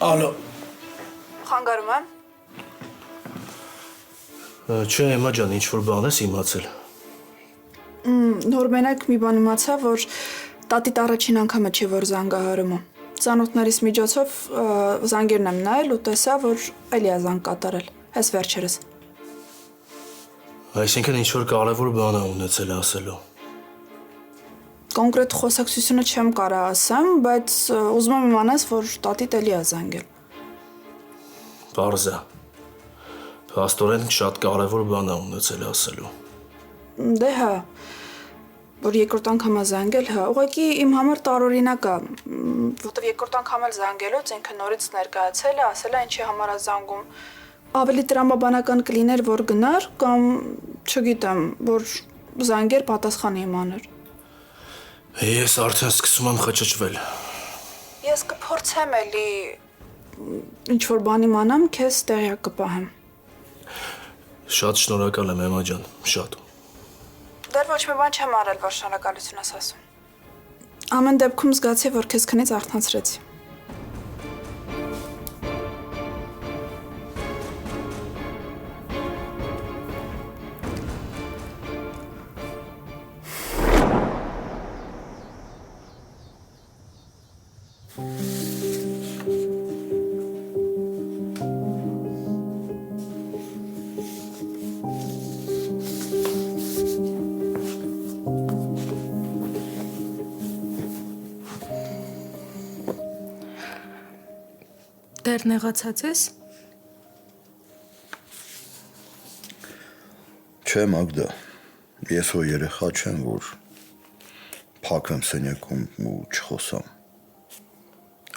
Ալո։ Խանգարում եմ։ Չէ, Էմմա ջան, ինչ-որ բան ես իմացել։ Նոր մենակ մի բան իմացա, որ տատիտ առաջին անգամը չի, որ զանգահարում է։ Ծանոթներիս միջոցով զանգերն եմ նայել ու տեսա, որ էլի է զանգ կատարել։ Հես վերջերս։ Այսինքն ինչ-որ կարևոր բան է ունեցել ասելու։ Կոնկրետ խոսակցությունը չեմ կարող ասեմ, բայց ուզում եմ իմանաս, որ տատիտ էլի է զանգել։ Պարզ է։ Փաստորեն շատ կարևոր բան է ունեցել ասելու։ Դե հա, որ երկրորդ անգամ է զանգել, հա, ուղղակի իմ համար տարօրինակ է, որտեվ երկրորդ անգամ էլ զանգելուց ինքը նորից ներկայացել է, ասել է ինչի համար է զանգում։ Ավելի տրամաբանական կլիներ, որ գնար կամ չգիտեմ, որ զանգեր պատասխան իմանար։ Ես արդեն սկսում եմ խճճվել։ Ես կփորձեմ էլի ինչ-որ բան իմանամ, քեզ տեղյակ կպահեմ։ Շատ շնորհակալ եմ, Էմմա ջան, շատ։ Դեռ ոչ մի բան չեմ արել, որ շնորհակալություն ես ասում։ Ամեն դեպքում զգացի, որ քեզ քնից արթնացրեցի։ Դեռ նեղացած ես։ Չէ, Մագդա, ես հո երեխա չեմ, որ փակվեմ սենյակում ու չխոսամ։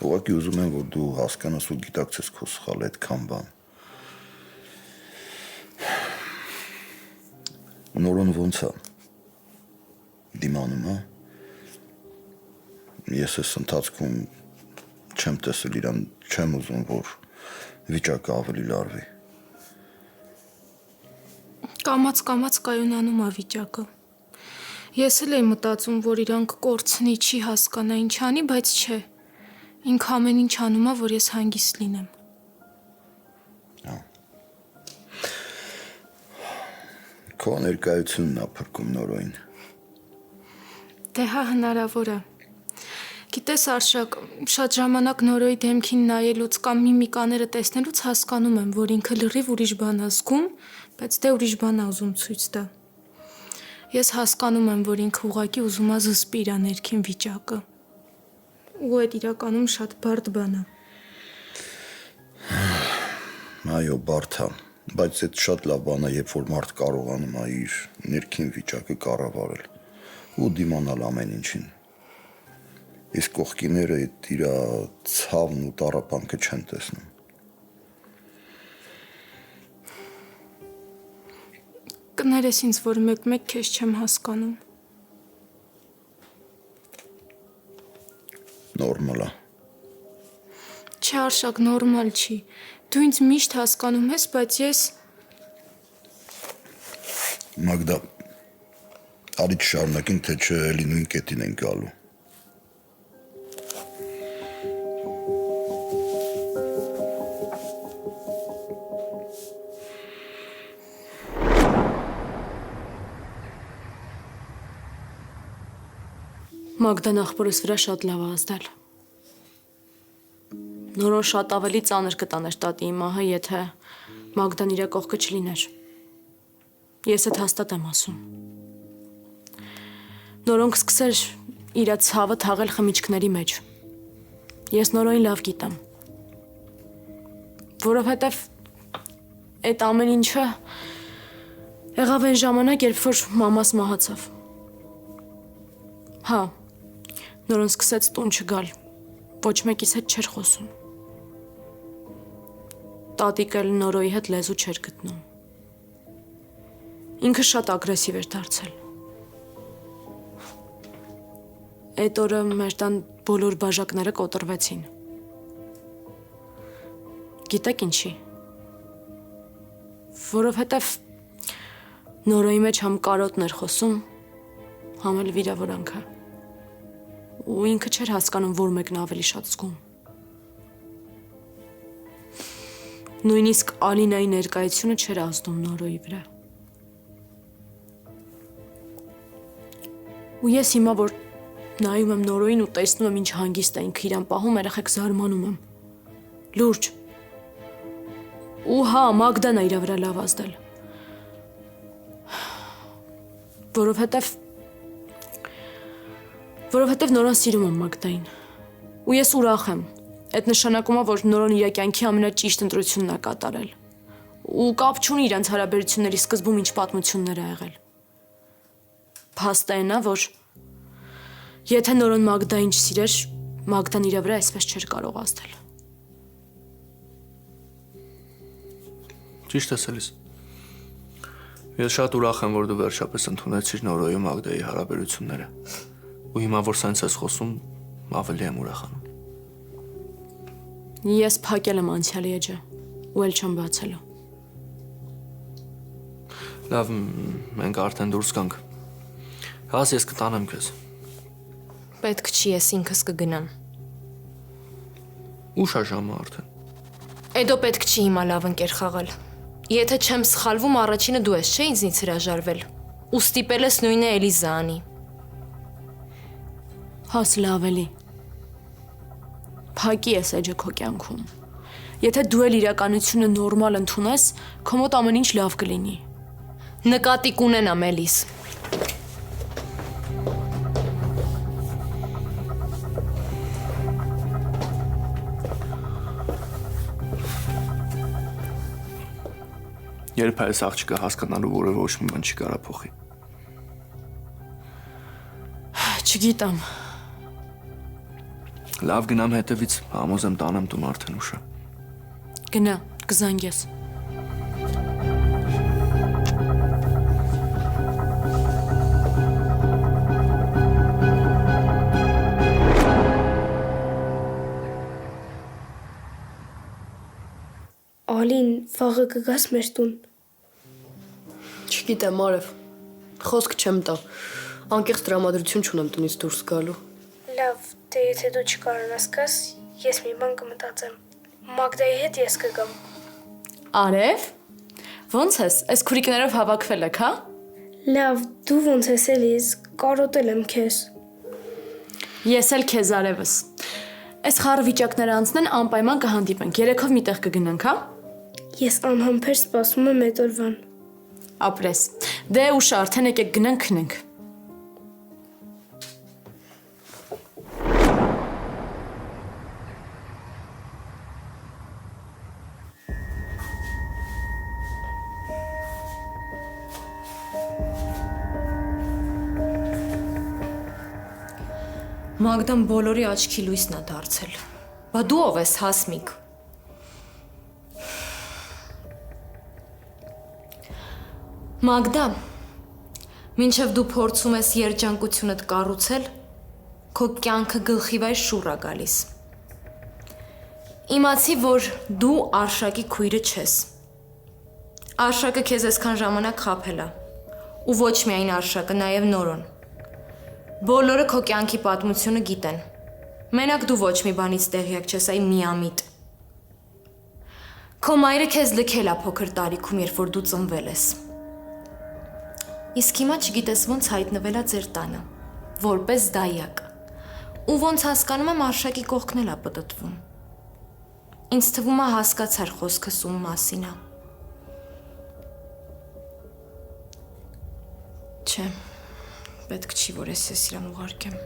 Ուղղակի ուզում եմ, որ դու հասկանաս ու գիտակցես քո սխալը այդքան բան։ Նորոն ոնց է։ Դիմանում է։ Ես այս ընթացքում չեմ տեսել իրան, չեմ ուզում, որ վիճակը ավելի լարվի։ Կամաց կայունանում է վիճակը։ Ես էլ եմ մտածում, որ իրան կկորցնի, չի հասկանա ինչ անի, բայց չէ։ Ինքը ամեն ինչ անում է, որ ես հանգիստ լինեմ։ Քո ներկայությունն է փրկում Նորոյին։ Դե հա հնարավոր է։ Գիտես Արշակ, շատ ժամանակ Նորոյի դեմքին նայելուց կամ միմիկաները տեսնելուց հասկանում եմ, որ ինքը լրիվ ուրիշ բան է զգում, բայց դե ուրիշ բան է ուզում ցույց տա։ Ես հասկանում եմ, որ ինքը ուղղակի ուզում է զսպի իր ներքին վիճակը։ Ու այդ իրականում շատ բարդ բան է։ Այո, բարդ է, բայց այդ շատ լավ բան է, երբ որ մարդ կարողանում է իր ներքին վիճակը կառավարել ու դիմանալ ամեն ինչին։ Իսկ կողքիները այդ իր ցավն ու տառապանքը չեն տեսնում։ Կներես ինձ, որ մեկ-մեկ քեզ չեմ հասկանում։ Նորմալ է։ Չէ, Արշակ, նորմալ չի։ Դու ինձ միշտ հասկանում ես, բայց ես… Մագդա, արի չշարունակին, թե չէ էլի նույն կետին են գալու։ Մագդան աղբորս վրա շատ լավ է ազդել։ Նորոն շատ ավելի ծանր կտաներ տատիի մահը, եթե Մագդան իր կողքը չլիներ։ Ես այդ հաստատ եմ ասում։ Նորոն կսկսեր իր ցավը թաղել խմիչքների մեջ։ Ես Նորոյին լավ գիտեմ։ Որովհետև այդ ամեն ինչը եղավ այն ժամանակ, երբ որ մամաս մահացավ։ Հա, Նորոն սկսեց տուն չգալ, ոչ մեկիս հետ չէր խոսում։ Տատիկը էլ Նորոյի հետ լեզու չէր գտնում։ Ինքը շատ ագրեսիվ էր դարձել։ Այդ օրը մեր տան բոլոր բաժակները կոտրվեցին։ Գիտեք ինչի։ Որովհետև Նորոյի մեջ համ կարոտն էր խոսում, համ էլ վիրավորանքը։ Ու ինքը չէր հասկանում, որ մեկն ավելի շատ զգում։ Նույնիսկ Ալինայի ներկայությունը չէր ազդում Նորոյի վրա։ Ու ես հիմա որ նայում եմ Նորոյին ու տեսնում եմ ինչ հանգիստ է ինքը իրան պահում, երեխեք զարմանում եմ։ Լուրջ։ Ու հա, Մագդան է իր վրա լավ ազդել։ Որովհետև Նորան սիրում եմ Մագդային։ Ու ես ուրախ եմ։ Այդ նշանակում է, որ Նորան իր կյանքի ամենաճիշտ ընտրությունն է կատարել։ Ու կապ չունի իրենց հարաբերությունների սկզբում ինչ պատմություններ ա եղել։ Փաստը այն է, որ եթե Նորան Մագդային չսիրեր, Մագդան իր վրա այսպես չէր կարող ազդել։ Ճիշտ ես Էլիս։ Ես շատ ուրախ եմ, որ դու վերջապես ընդունեցիր Նորոյի ու Մագդայի հարաբերությունները։ Ու հիմա որ սենց ես խոսում, ավելի եմ ուրախանում։ Ես փակել եմ անցյալի էջը, ու էլ չեմ բացելու։ Լավ, մենք արդեն դուրս գանք։ Հաս ես կտանեմ քեզ։ Պետք չի, ես ինքս կգնամ։ Ուշ է ժամը արդեն։ Էդո պետք չի հիմա լավ ընկեր խաղալ։ Եթե չեմ սխալվում, առաջինը դու ես, չէ՞ ինձնից հրաժարվել։ Ու ստիպել ես նույնը Էլիզա անի։ Հաս լավ էլի։ Փակի ես էջը քո կյանքում։ Եթե դու էլ իրականությունը նորմալ ընդունես, քո մոտ ամեն ինչ լավ կլինի։ Նկատի կունենամ Էլիս։ Երբ է այս աղջիկը հասկանալու, որը ոչ մի բան չի կարա փոխի։ Չգիտեմ։ Լավ գնամ հետևից, համոզեմ տանեմ տուն արդեն ուշ է։ Գնա, կզանգես։ Ալին, վաղը կգաս մեր տուն։ Չգիտեմ, Արև, խոսք չեմ տա, անկեղծ տրամադրություն չունեմ տնից դուրս գալու։ Լավ, դե եթե դու չկարողանաս գաս, ես մի բան կմտածեմ։ Մագդայի հետ ես կգամ։ Արև, ո՞նց ես, այս քուրիկներով հավաքվել եք, հա? Լավ, դու ոնց ես Էլիս, կարոտել եմ քեզ։ Ես էլ քեզ Արևս։ Այս խառը վիճակները անցնեն անպայման կհանդիպենք, երեքով մի տեղ կգնանք, հա? Ես անհամբեր սպասում եմ այդ օրվան։ Ապրես։ Դե ուշ արդեն եկեք գնանք քնենք։ Մագդան բոլորի աչքի լույսն է դարձել։ Բա դու ով ես, Հասմիկ։ Մագդա, մինչև դու փորձում ես երջանկությունդ կառուցել, քո կյանքը գլխիվայր շուռ է գալիս։ Իմացի, որ դու Արշակի քույրը չես։ Արշակը քեզ այսքան ժամանակ խաբել է։ Ու ոչ միայն Արշակը, նաև Նորոն։ Բոլորը քո կյանքի պատմությունը գիտեն։ Մենակ դու ոչ մի բանից տեղյակ չես, այ միամիտ։ Քո մայրը քեզ լքել է փոքր տարիքում, երբ որ դու ծնվել ես։ Իսկ հիմա չգիտես ոնց հայտնվել է ձեր տանը, որպես դայակ։ Ու ոնց հասկանում եմ Արշակի կողքն էլ է պտտվում։ Ինձ թվում է հասկացար խոսքս ում մասին է։ Չէ, պետք չի, որ ես իրան ուղարկեմ։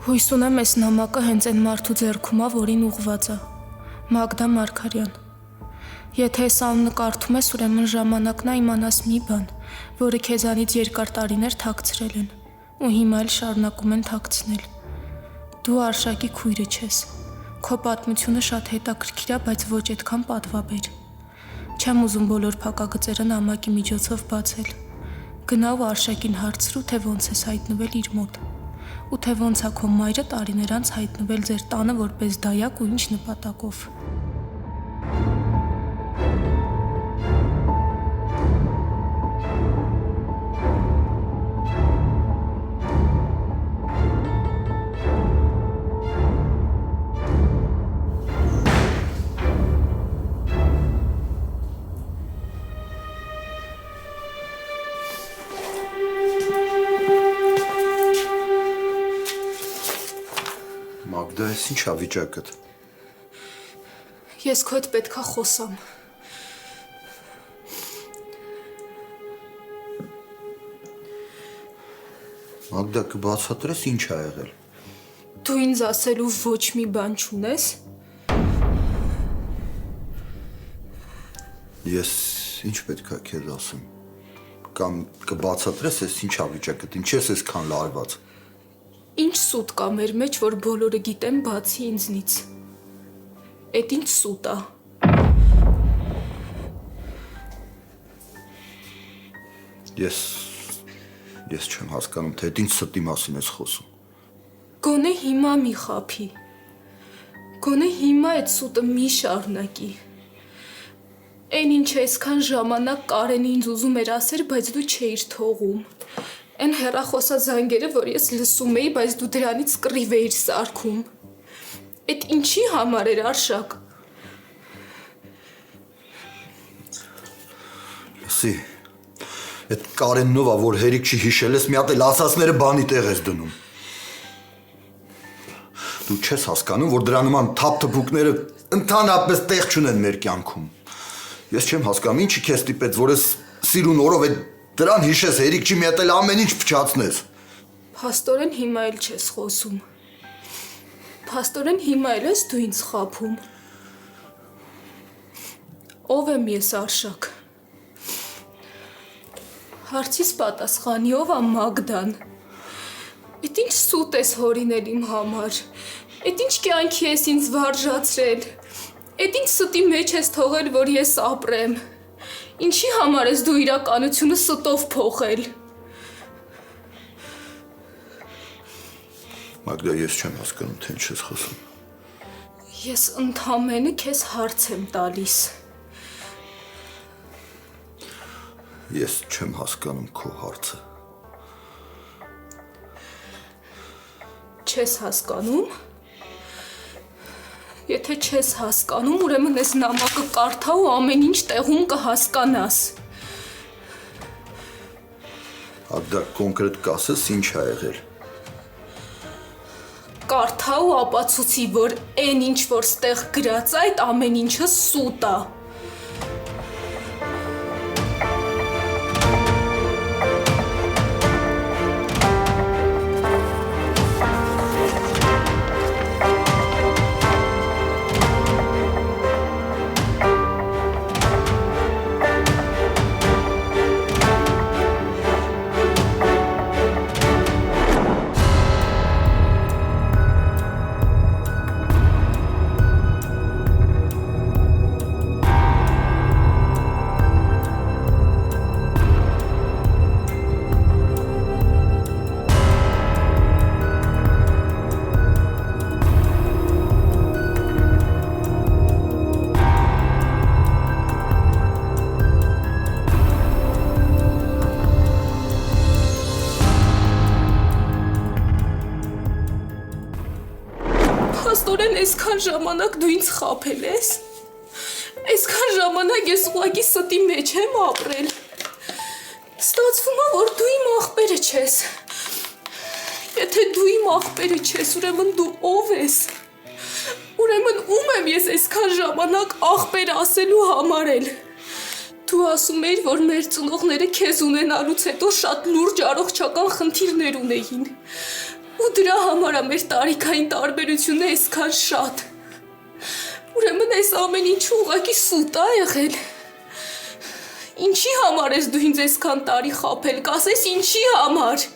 Հույս ունեմ այս նամակը հենց այն մարդու ձեռքում է, որին ուղղված է։ Մագդա Մարգարյան։ Եթե այս անունը կարդում ես, ուրեմն ժամանակն է իմանաս մի բան, որը քեզանից երկար տարիներ թաքցրել են, ու հիմա էլ շարունակում են թաքցնել։ Դու Արշակի քույրը չես, Քո պատմությունը շատ հետաքրքիր է, բայց ոչ այդքան պատվաբեր։ Չեմ ուզում բոլոր փակագծերը նամակի միջոցով բացել։ Գնա ու Արշակին հարցրու, թե ոնց ես հայտնվել իր մոտ։ Ու թե ոնց է քո մայրը տարիներ անց հայտնվել ձեր տանը որպես դայակ ու ինչ նպատակով։ Մագդա, ես ինչ ա վիճակդ։ Ես քո հետ պետքա խոսամ։ Մագդա, կբացատրես ինչ ա եղել։ Դու ինձ ասելու ոչ մի բան չունես։ Ես ինչ պետքա քեզ ասեմ։ Կամ կբացատրես ես ինչ ա վիճակդ, ինչ ես այսքան լարված։ Ինչ սուտ կա մեր մեջ, որ բոլորը գիտեն բացի ինձնից։ Էդ ինչ սուտ է։ Ես չեմ հասկանում, թե այդ ինչ ստի մասին ես խոսում։ Գոնե հիմա մի խափի։ Գոնե հիմա այդ սուտը մի շարունակի։ Այն ինչ այսքան ժամանակ Կարենը ինձ ուզում էր ասել, բայց դու չէիր թողում։ Այն հեռախոսազանգերը, որ ես լսում էի, բայց դու դրանից կռիվ էիր սարքում։ Էդ ինչի համար էր, Արշակ։ Լսի, այդ Կարեննով ա, որ հերիք չի հիշել ես, մի հատ էլ ասածները բանի տեղ ես դնում։ Դու չես հասկանում, որ դրա նման թափթփուկները ընդհանրապես տեղ չունեն մեր կյանքում։ Ես չեմ հասկանում, ինչի քեզ ստիպեց, որ ես սիրուն օրով այդ դրան հիշես, հերիք չի մի հատ էլ ամեն ինչ փչացնես։ Փաստորեն հիմա էլ չես խոսում։ Փաստորեն հիմա էլ ես դու ինձ խափում։ Ով եմ ես, Արշակ։ Հարցիս պատասխանի, ով է Մագդան։ Էդ ինչ սուտ ես հորինել իմ համար։ Էդ ինչ կյանքի ես ինձ վարժացրել։ Էդ ինչ ստի մեջ ես թողել, որ ես ապրեմ։ Ինչի համար ես դու իրականությունը ստով փոխել։ Մագդա, ես չեմ հասկանում, թե ինչ ես խոսում։ Ես ընդամենը քեզ հարց եմ տալիս։ Ես չեմ հասկանում քո հարցը։ Չես հասկանում։ Եթե չես հասկանում, ուրեմն ես նամակը կարդա ու ամեն ինչ տեղում կհասկանաս։ Ադա կոնկրետ կասես ինչ ա եղել։ Կարդա ու ապացուցի, որ այն ինչ որ ստեղ գրած է, այդ ամեն ինչը սուտ է։ Փաստորեն այսքան ժամանակ դու ինձ խաբել ես։ Այսքան ժամանակ ես ուղղակի ստի մեջ եմ ապրել։ Ստացվում է, որ դու իմ աղբերը չես։ Եթե դու իմ աղբերը չես, ուրեմն դու ով ես։ Ուրեմն ում եմ ես այսքան ժամանակ աղբեր ասելու համարել։ Դու ասում էիր, որ մեր ծնողները քեզ ունենալուց հետո շատ լուրջ առողջական խնդիրներ ունեին։ Ու դրա համար է մեր տարիքային տարբերությունը այսքան շատ։ Ուրեմն այս ամեն ինչը ուղղակի սուտ է եղել։ Ինչի համար ես դու ինձ այսքան տարի խաբել, կասես ինչի համար։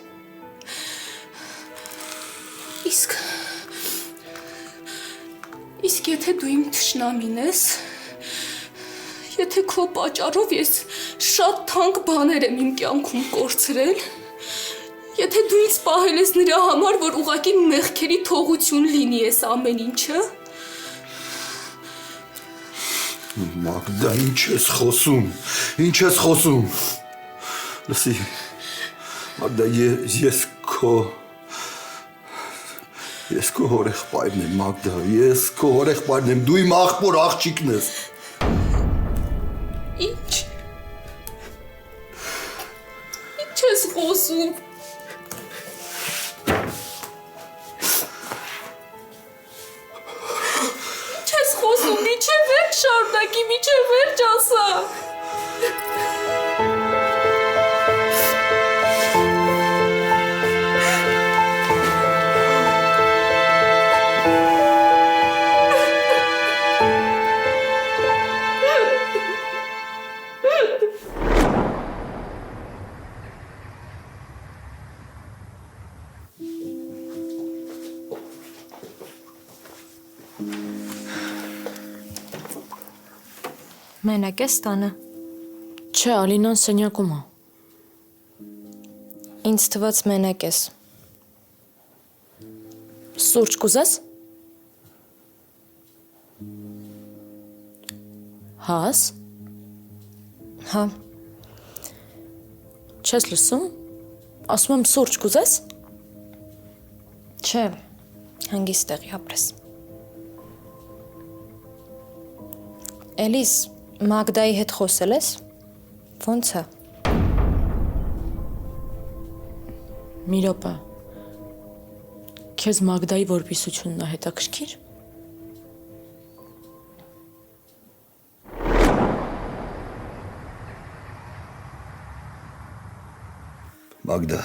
Իսկ եթե դու իմ թշնամին ես, եթե քո պատճառով ես շատ թանկ բաներ եմ իմ կյանքում կորցրել, եթե դու ինձ պահել ես նրա համար, որ ուղղակի մեղքերի թողություն լինի ես ամեն ինչը, Մագդա, ինչ ես խոսում, ինչ ես խոսում, լսի, Մագդա, ես քո հորեղբայրն եմ, Մագդա, ես քո հորեղբայրն եմ, դու իմ աղբոր աղջիկն ես։ Ինչ ես խոսում, միջև վերջ շարունակի, միջև վերջ ասա։ Մենակ ես տանը։ Չէ, Ալինան սենյակում է։ Ինձ թվաց մենակ ես։ Սուրճ կուզես։ Հաս։ Հա, Չես լսում։ Ասում եմ սուրճ կուզես։ չէ, հանգիստ տեղի ապրես։ Էլիս, Մագդայի հետ խոսել ես։ Ոնց է։ Մի րոպե։ Քեզ Մագդայի որպիսությունն է հետաքրքիր։ Մագդա,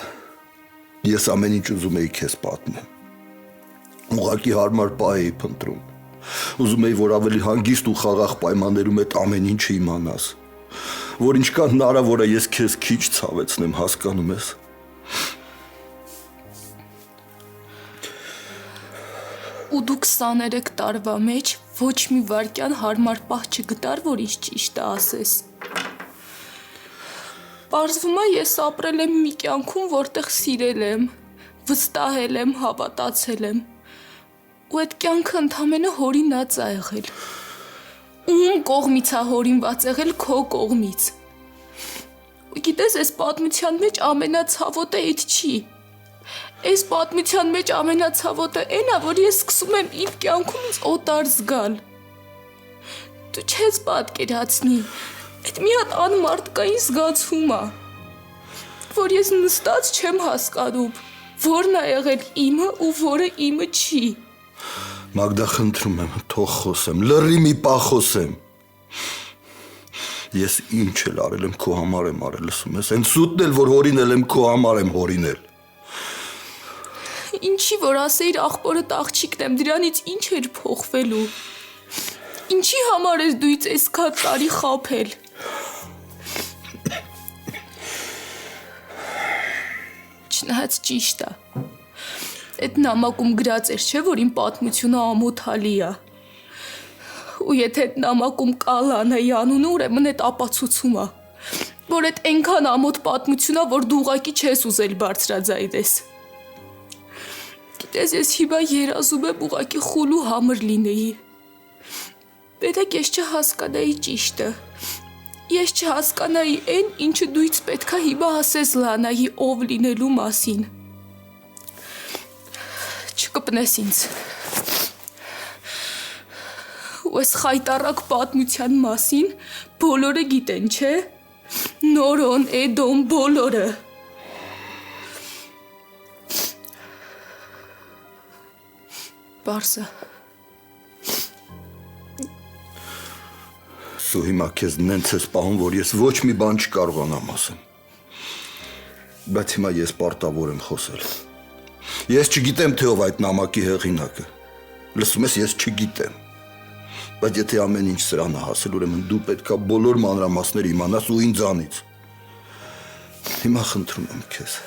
ես ամեն ինչ ուզում էի քեզ պատմեմ։ Ուղղակի հարմար պահ էի փնտրում։ Ուզում էի, որ ավելի հանգիստ ու խաղաղ պայմաններում այդ ամեն ինչը իմանաս, որ ինչքան հնարավոր է ես քեզ քիչ ցավեցնեմ, հասկանում ես։ Ու դու 23 տարվա մեջ ոչ մի վարքյան հարմար պահ չգտար, որ ինչ ճիշտը ասես։ Պարզվում է, ես ապրել եմ մի կյանքում, որտեղ սիրել եմ, վստահել եմ, հավատացել եմ։ Ու այդ կյանքը ընդամենը հորինած է եղել։ Ում կողմից է հորինված եղել քո կողմից։ Ու գիտես, այս պատմության մեջ ամենացավոտը այդ չի։ Այս պատմության մեջ ամենացավոտը այն է, որ ես սկսում եմ իմ կյանքում ինձ օտար զգալ։ Դու չես պատկերացնի, այդ մի հատ անմարդկային զգացում է, որ ես նստած չեմ հասկանում, որն է եղել իմը ու որը իմը չի։ Մագդա, խնդրում եմ, թող խոսեմ, լռի մի պահ խոսեմ։ Ես ինչ էլ արել եմ, քո համար եմ արել, լսում ես, այն սուտն էլ, որ հորինել եմ, քո համար եմ հորինել։ Ինչի որ ասեիր աղբորդ աղջիկն եմ, դրանից ինչ էր փոխվելու։ Ինչի համար ես դու ինձ այսքան տարի խաբել։ Չնայած ճիշտ է։ Այդ նամակում գրած էր, չէ, որ իմ պատմությունը ամոթալի է։ Ու եթե այդ նամակում կա Լանայի անունը, ուրեմն այդ ապացուցում է, որ այդ այնքան ամոթ պատմություն է, որ դու ուղղակի չես ուզել բարձրաձայնես։ Գիտես, ես հիմա երազում եմ ուղղակի խուլ ու համր լինեի։ Պետք է ես չհասկանայի ճիշտը։ Ես չհասկանայի այն, ինչը դու ինձ պետք է հիմա ասես Լանայի ով լինելու մասին։ Չկպնես ինձ։ Ու այս խայտառակ պատմության մասին բոլորը գիտեն, չէ։ Նորոն, Էդոմ, բոլորը։ Բարսը։ Սու հիմա քեզ նենց ես պահում, որ ես ոչ մի բան չկարողանամ ասեմ։ Բայց հիմա ես պարտավոր եմ խոսել։ Ես չգիտեմ, թե ով այդ նամակի հեղինակը։ Լսում ես, ես չգիտեմ։ Բայց եթե ամեն ինչ սրան է հասել, ուրեմն դու պետքա բոլոր մանրամասները իմանաս ու ինձանից։ Հիմա խնդրում եմ քեզ։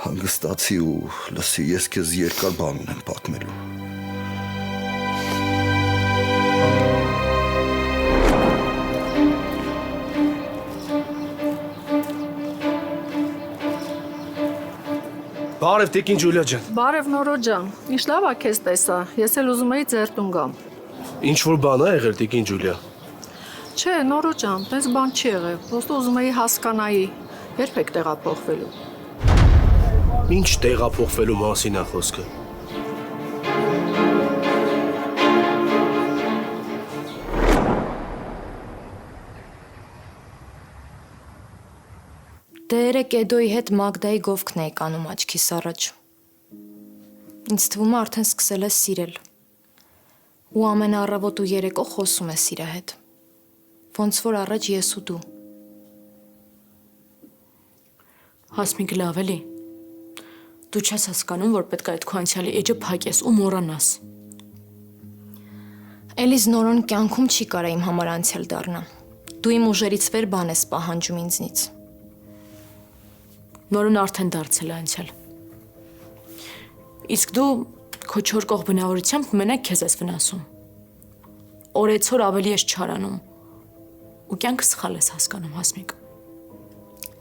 Հանգստացի ու լսի, ես քեզ երկար բան ունեմ պատմելու։ Բարև տիկին Ջուլիա ջան։ Բարև Նորո ջան, ինչ լավ է քեզ տեսա, ես էլ ուզում էի ձեր տուն գամ։ Ինչ որ բան է եղել տիկին Ջուլիա։ Չէ, Նորո ջան, տես բան չի եղել, ոստո ուզում էի հասկանայի, երբ եք տեղափոխվելու։ Ինչ տեղափոխվելու մասին է խոսքը։ Դերը Կեդոյի հետ Մագդայի գովքն էի կանում աչքիս առաջ։ Ինձ թվում է արդեն սկսել ես սիրել։ Ու ամեն առավոտ ու երեկո խոսում ես իր հետ։ Ոնց որ առաջ ես ու դու։ Հասմիկ լավ էլի։ Դու չես հասկանում, որ պետք է այդ քո անցյալի էջը փակես ու մոռանաս։ Էլիզ Նորոն կյանքում չի կարա իմ համար անցյալ դառնա։ Դու իմ ուժերից վեր բան ես պահանջում ինձնից։ Նորն արդեն դարձել է անցյալ։ Իսկ դու քո չոր կող բնավորությամբ մենակ քեզ ես վնասում։ Օրեցօր ավելի ես չարանում։ Ու կյանքը սխալ ես հասկանում, Հասմիկ։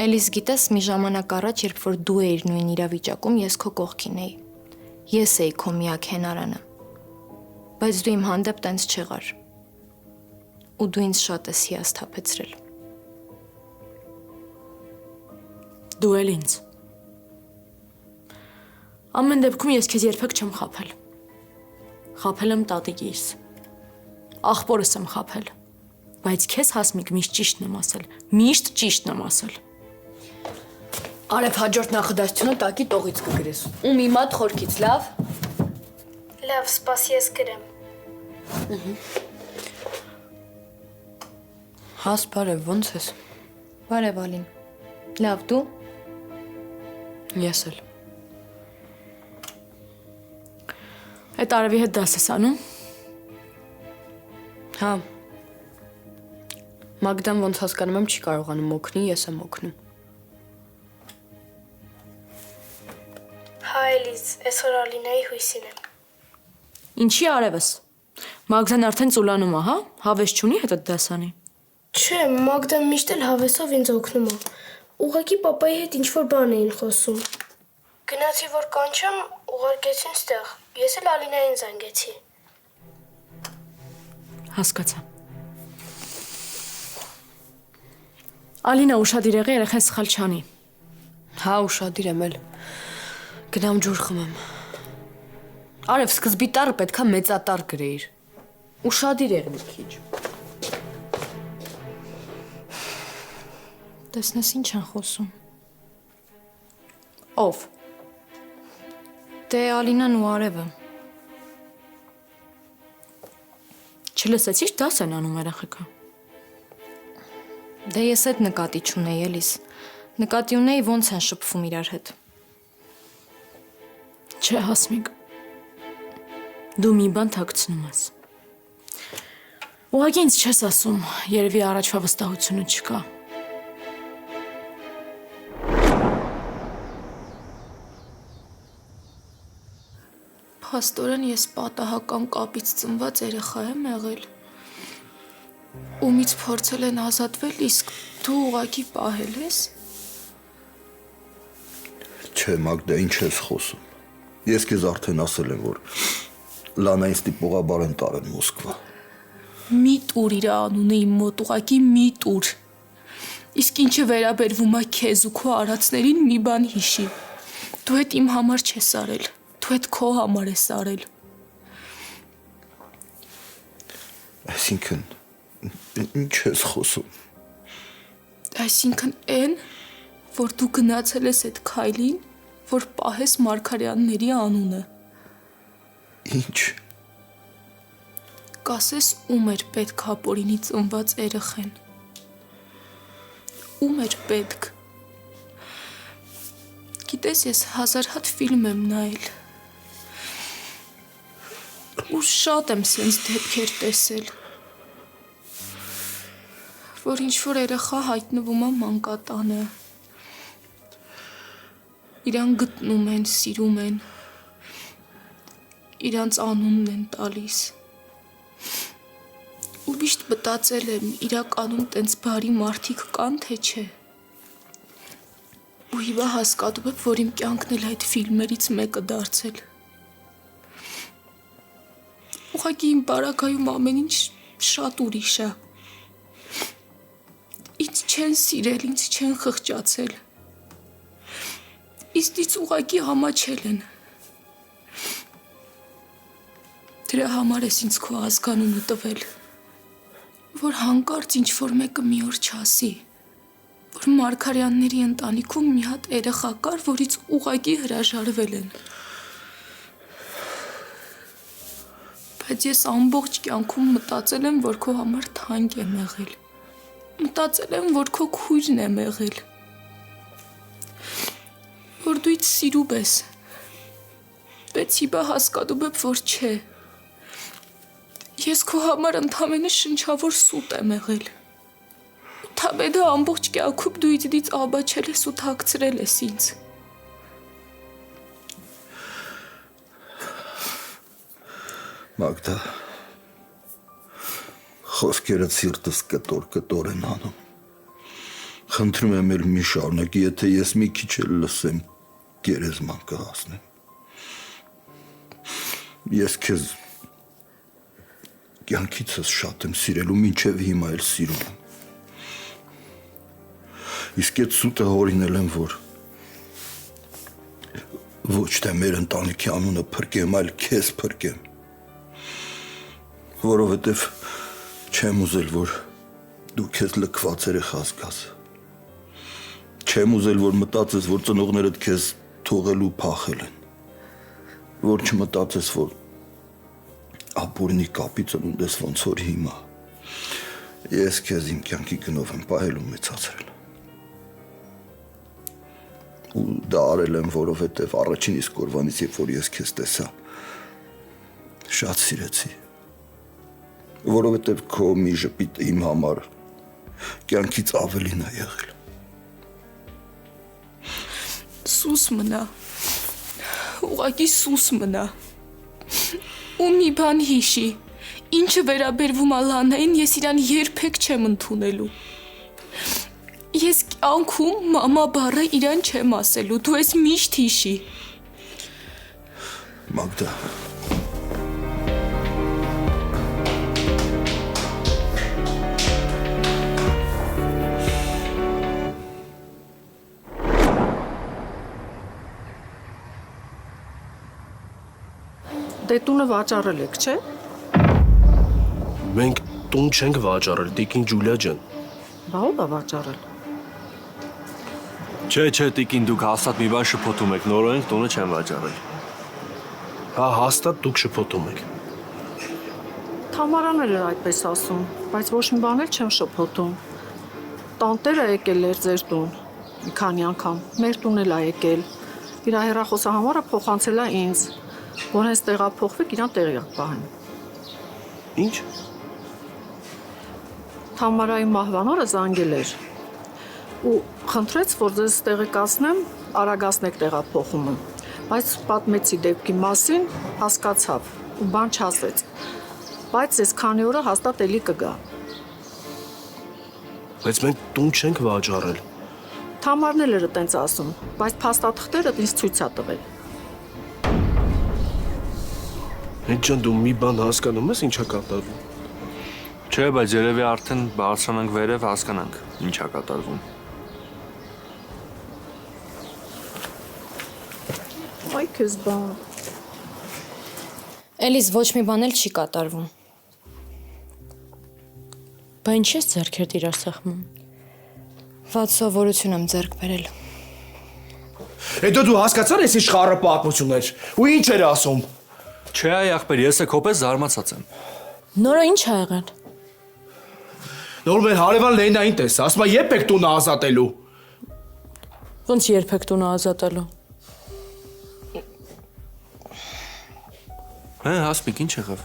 Էլիս գիտես, մի ժամանակ առաջ, երբ որ դու էիր նույն իրավիճակում, ես քո կողքին էի։ Ես էի քո միակ հենարանը։ Բայց դու իմ հանդեպ տենց չեղար։ Ու դու ինձ շատ ես հիասթափեցրել։ Դու էլ ինձ։ Ամեն դեպքում ես քեզ երբեք չեմ խաբել։ Խաբել եմ տատիկիս։ Աղբորս եմ խաբել։ Բայց քեզ Հասմիկ միշտ ճիշտն եմ ասել։ Միշտ ճիշտն եմ ասել։ Արև հաջորդ նախադասությունը տակի տողից կգրես։ Ու մի մատ խորքից, լավ։ Լավ, սպասի ես գրեմ։ Հաս, բարև, ոնց ես։ Բարև Ալին։ Լավ, դու։ Ես էլ։ Այդ արևի հետ դաս ես անում։ Հա։ Մագդան ոնց հասկանում եմ չի կարողանում օգնի, ես եմ օգնում։ Հա Էլիզ, այսօր Ալինայի հույսին եմ։ Ինչի արևս։ Մագդան արդեն ծուլանում է, հա։ Հավես չունի հետդ դասանի։ Չէ, Մագդան միշտ էլ հավեսով ինձ օգնում է։ Ուղղակի պապայի հետ ինչ-որ բան էին խոսում։ Գնացի որ կանչեմ, ուղարկեցին ստեղ։ Ես էլ Ալինային զանգեցի։ Հասկացա։ Ալինա ուշադիր եղի երեխան սխալ չանի։ Հա, ուշադիր եմ էլ։ Գնամ ջուր խմեմ։ Արև սկզբի տառը պետքա մեծատառ գրեիր։ Ուշադիր եղի մի քիչ։ Տեսնես ինչ են խոսում։ Ով։ Դե Ալինան ու Արևը։ Չլսեցի՞ր դաս են անում երեխեքը։ Դե ես այդ նկատի չունեի էլիս։ Նկատի ունեի ոնց են շփվում իրար հետ։ Չէ, Հասմիկ։ Դու մի բան թաքցնում ես։ Ուղղակի ինձ չես ասում, երևի առաջվա վստահությունը չկա։ Փաստորեն ես պատահական կապից ծնված երեխա եմ եղել։ Ումից փորձել են ազատվել, իսկ դու ուղղակի պահել ես։ Չէ, Մագդա, ինչ ես խոսում։ Ես քեզ արդեն ասել եմ, որ Լանային ստիպողաբար են տարել Մոսկվա։ Մի տուր իր անունը իմ մոտ, ուղղակի մի տուր։ Իսկ ինչը վերաբերվում է քեզ ու քո արածներին, մի բան հիշի։ Դու այդ իմ համար չես արել, դու այդ քո համար ես արել։ Այսինքն, ինչ ես խոսում։ Այսինքն այն, որ դու գնացել ես այդ քայլին, որ պահես Մարգարյանների անունը։ Ինչ։ Կասես ում էր պետք Հապորինի ծնված երեխեն։ Ում էր պետք։ Գիտես, ես 1000 հատ ֆիլմ եմ նայել։ Ու շատ եմ սենց դեպքեր տեսել, որ ինչ-որ երեխա հայտնվում է մանկատանը։ Իրան գտնում են, սիրում են, իրանց անունն են տալիս։ Ու միշտ մտածել եմ, իրականում տենց բարի մարդիկ կան, թե չէ։ Ու Ու հիմա հասկանում եմ, որ իմ կյանքն էլ այդ ֆիլմերից մեկը դարձել։ Ուղղակի իմ բարակայում ամեն ինչ շատ ուրիշ է։ Ինձ չեն սիրել, ինձ չեն խղճացել։ Իստից ուղղակի համաչել են։ Դրա համար ես ինձ քո ազգանունը տվել, որ հանկարծ ինչ-որ մեկը մի օր չասի, որ Մարգարյանների ընտանիքում մի հատ երեխա կար, որից ուղղակի հրաժարվել են։ Բայց ես ամբողջ կյանքում մտածել եմ, որ քո համար թանկ եմ եղել։ Մտածել եմ, որ քո քույրն եմ եղել։ Որ դու ինձ սիրում ես։ Բայց հիմա հասկանում եմ, որ չէ։ Ես քո համար ընդամենը շնչավոր սուտ եմ եղել։ Ընդամենը ամբողջ կյանքում դու ինձնից ամաչել ես ու թաքցրել ես ինձ։ Մագդա, խոսքերդ սիրտս կտոր են անում։ Խնդրում եմ էլ մի շարունակի, եթե ես մի քիչ էլ լսեմ, գերեզման կհասնեմ։ Ես քեզ կյանքիցս շատ եմ սիրել ու մինչև հիմա էլ սիրում եմ։ Իսկ այդ սուտը հորինել եմ, որ ոչ թե մեր ընտանիքի անունը փրկեմ, այլ քեզ փրկեմ։ Որովհետև չեմ ուզել, որ դու քեզ լքված երեխա զգաս։ Չեմ ուզել, որ մտածես, որ ծնողներդ քեզ թողել ու փախել են։ Որ չմտածես, որ ապուրնի կապի ծնունդ ես ոնց որ հիմա։ Ես քեզ իմ կյանքի գնով եմ պահել ու մեծացրել։ Ու դա արել եմ, որովհետև առաջին իսկ օրվանից, երբ որ ես քեզ տեսա, շատ սիրեցի։ Որովհետև քո մի ժպիտը իմ համար կյանքից ավելին է եղել։ Սուս մնա, ուղղակի սուս մնա, ու մի բան հիշի, ինչը վերաբերվում Ալանային, ես իրան երբեք չեմ ընդունելու։ Ես կյանքում մամա բառը իրան չեմ ասելու, դու ես միշտ հիշի։ Մագդա, Դե տունը վաճառել եք, չէ՞։ Մենք տուն չենք վաճառել, Տիկին Ջուլիա ջան։ Բա ո՞վ է վաճառել։ Չէ, տիկին, դուք հաստատ մի բան շփոթում եք, նորորենք տունը չեն վաճառել։ Հա, հաստատ դուք շփոթում եք։ Թամարանն էր այդպես ասում, բայց ոչ մի բան էլ չեմ շփոթում։ Տանտերը եկել էր ձեր տուն, մի քանի անգամ, մեր տուն էլ է եկել։ Իր հեռախոսահամարը փոխանցել է ինձ, որ հենց տեղափոխվեք իրան տեղյակ պահեմ։ Ինչ։ Թամարայի մահվան օրը զանգել էր ու խնդրեց, որ ձեզ տեղեկացնեմ, արագացնեք տեղափոխումը, բայց պատմեցի դեպքի մասին, հասկացավ ու բան չասեց, բայց ես քանի օրը հաստատ էլի կգա։ Բայց մենք տուն չենք վաճառել։ Թամարն էլ էր այտենց ասում, բայց փաստաթղթերը ինձ ցույց է տվել։ Հետ ջան, դու մի բան հասկանում ես ինչա կատարվում։ Չէ, բայց երևի արդեն բարձրանանք վերև հասկանանք ինչա կատարվում։ Այ քեզ բան։ Էլիս ոչ մի բան էլ չի կատարվում։ Բա ինչ ես ձեռքերդ իրար սեղմում։ Վատ սովորություն եմ ձեռք բերել։ Հետո դու հասկացար ես ինչ խառը պատմություն էր, ու ինչ էր ասում։ Չէ, այ ախպեր, ես քոպես զարմացած եմ։ Նորը ինչ ա եղել։ Նոր մեր հարևան Լենային տեսա, ասում է երբ եք տունը ազատելու։ Ոնց երբեք տունը ազատելու։ Հասմիկ, ինչ եղավ։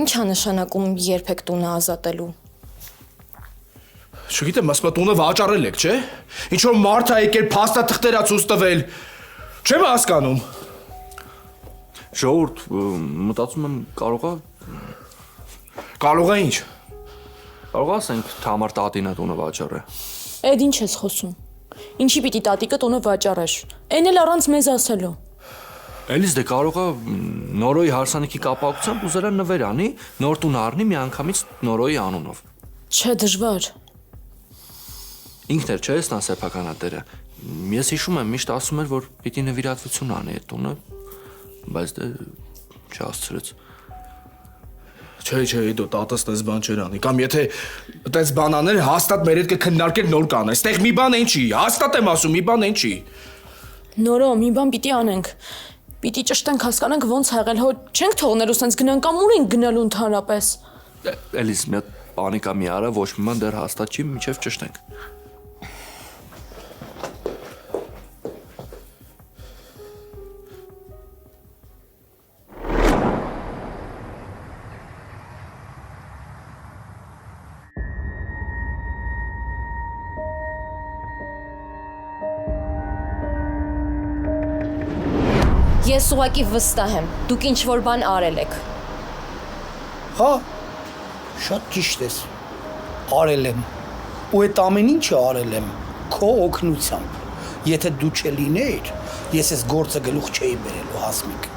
Ինչ ա նշանակում երբեք տունը ազատելու։ Չգիտեմ, ասում է տունը վաճառել եք, չէ։ Ինչ որ մարդ ա եկել փաստաթղթեր ա ցույց տվել։ Չեմ հասկանում։ Ժողովուրդ, մտածում եմ Կարող է ինչ։ կարող ասենք Թամար տատինը տունը վաճառը։ Էդ ինչ ես խոսում։ Ինչի պիտի տատիկը տունը վաճառեր։ Էն էլ առանց մեզ ասելու։ Էլիս դե կարող է Նորոյի հարսանիքի կապակցությամբ ուզելա նվեր անի, նոր տուն առնի միանգամից Նորոյի անունով։ Չէ, դժվար։ Ինքն էր չէ, նա սեփականատերը։ Ես հիշում եմ, միշտ ասում էր, որ պիտի նվիրատվություն անի այդ տունը, բայց դե չհասցրեց։ Չէ, դու տատս տես բան չեր անի։ Կամ եթե տես բան աներ, հաստատ մեր հետ կքննարկեր նոր կան։ Այստեղ մի բան են չի, հաստատ եմ ասում, մի բան են չի։ Նորո, մի բան պիտի անենք։ Պիտի ճշտենք, հասկանանք ոնց ա եղել, հո չենք թողնելու սենց գնանք կամ ուր ենք գնալու ընդհանրապես։ Էլիս մի հատ պանիկա մի արա, ոչ մի բան դեռ հաստատ չի, մինչև ճշտենք։ Ես ուղղակի վստահ եմ, դուք ինչ որ բան արել եք։ Հա, շատ ճիշտ ես։ Արել եմ։ Ու այդ ամեն ինչը արել եմ քո օգնությամբ։ Եթե դու չլիներ, ես այս գործը գլուխ չէի բերելու, Հասմիկ։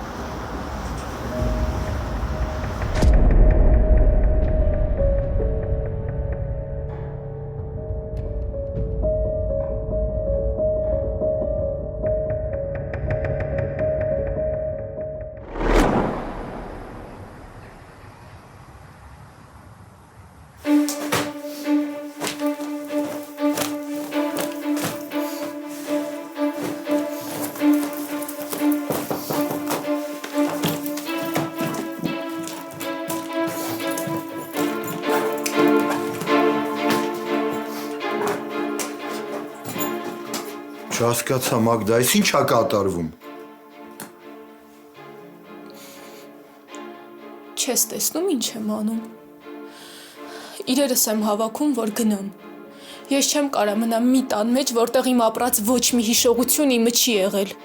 Չհասկացա Մագդա, այս ի՞նչ ա կատարվում։ Չես տեսնում ինչ եմ անում։ Իրերս եմ հավաքում, որ գնամ։ Ես չեմ կարա մնամ մի տան մեջ, որտեղ իմ ապրած ոչ մի հիշողություն իմը չի եղել։